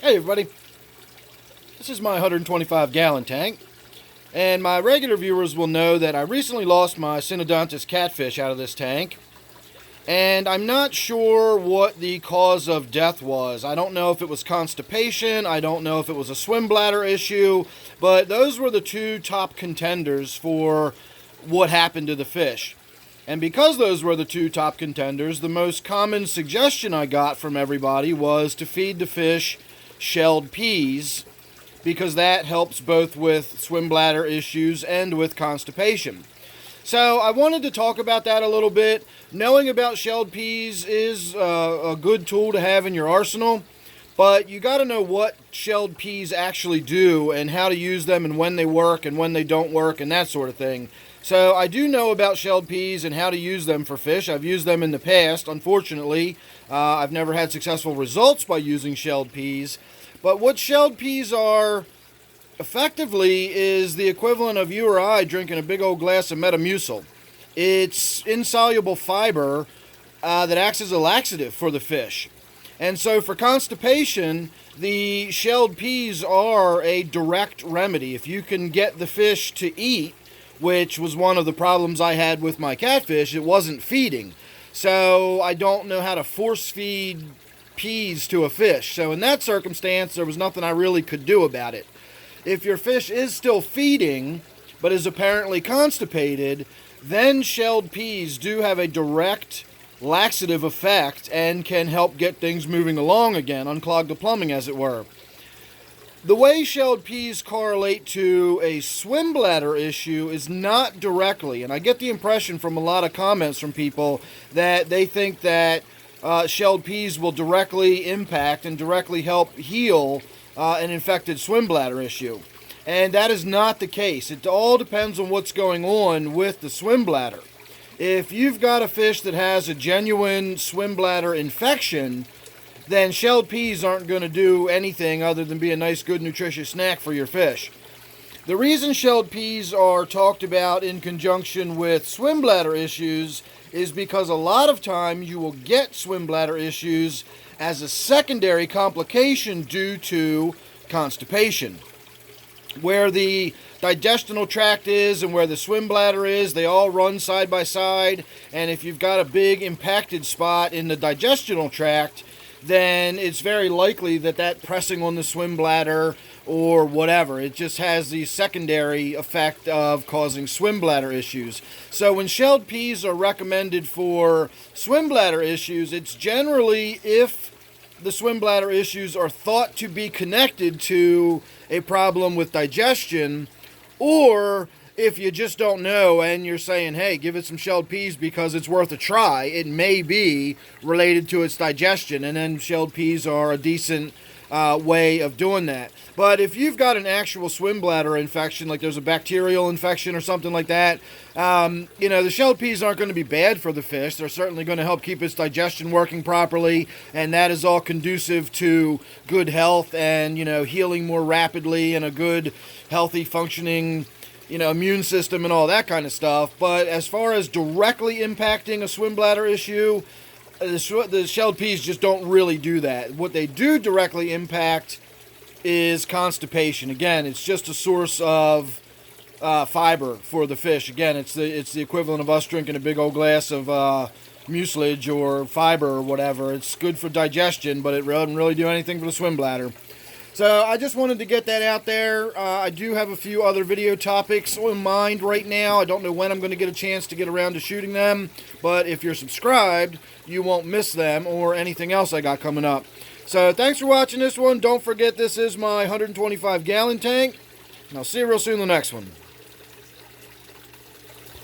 Hey everybody, this is my 125 gallon tank, and my regular viewers will know that I recently lost my Synodontis catfish out of this tank, and I'm not sure what the cause of death was. I don't know if it was constipation, I don't know if it was a swim bladder issue, but those were the two top contenders for what happened to the fish. And because those were the two top contenders, the most common suggestion I got from everybody was to feed the fish shelled peas, because that helps both with swim bladder issues and with constipation. So I wanted to talk about that a little bit. Knowing about shelled peas is a good tool to have in your arsenal, but you got to know what shelled peas actually do and how to use them and when they work and when they don't work and that sort of thing. So I do know about shelled peas and how to use them for fish. I've used them in the past. Unfortunately, I've never had successful results by using shelled peas. But what shelled peas are effectively is the equivalent of you or I drinking a big old glass of Metamucil. It's insoluble fiber that acts as a laxative for the fish. And so for constipation, the shelled peas are a direct remedy. If you can get the fish to eat, which was one of the problems I had with my catfish, it wasn't feeding. So I don't know how to force feed peas to a fish. So in that circumstance, there was nothing I really could do about it. If your fish is still feeding, but is apparently constipated, then shelled peas do have a direct laxative effect and can help get things moving along again, unclog the plumbing as it were. The way shelled peas correlate to a swim bladder issue is not directly, and I get the impression from a lot of comments from people that they think that shelled peas will directly impact and directly help heal an infected swim bladder issue. And that is not the case. It all depends on what's going on with the swim bladder. If you've got a fish that has a genuine swim bladder infection, then shelled peas aren't going to do anything other than be a nice, good, nutritious snack for your fish. The reason shelled peas are talked about in conjunction with swim bladder issues is because a lot of time you will get swim bladder issues as a secondary complication due to constipation. Where the digestional tract is and where the swim bladder is, they all run side by side, and if you've got a big impacted spot in the digestional tract, then it's very likely that pressing on the swim bladder or whatever, it just has the secondary effect of causing swim bladder issues. So when shelled peas are recommended for swim bladder issues, it's generally if the swim bladder issues are thought to be connected to a problem with digestion, or if you just don't know and you're saying, hey, give it some shelled peas because it's worth a try, it may be related to its digestion, and then shelled peas are a decent way of doing that. But if you've got an actual swim bladder infection, like there's a bacterial infection or something like that, the shelled peas aren't going to be bad for the fish. They're certainly going to help keep its digestion working properly, and that is all conducive to good health and, healing more rapidly and a good, healthy, functioning immune system and all that kind of stuff. But as far as directly impacting a swim bladder issue, the shelled peas just don't really do that. What they do directly impact is constipation. Again, it's just a source of fiber for the fish. Again, it's the equivalent of us drinking a big old glass of mucilage or fiber or whatever. It's good for digestion, but it doesn't really do anything for the swim bladder. So I just wanted to get that out there. I do have a few other video topics in mind right now. I don't know when I'm going to get a chance to get around to shooting them, but if you're subscribed, you won't miss them or anything else I got coming up. So thanks for watching this one. Don't forget, this is my 125 gallon tank, and I'll see you real soon in the next one.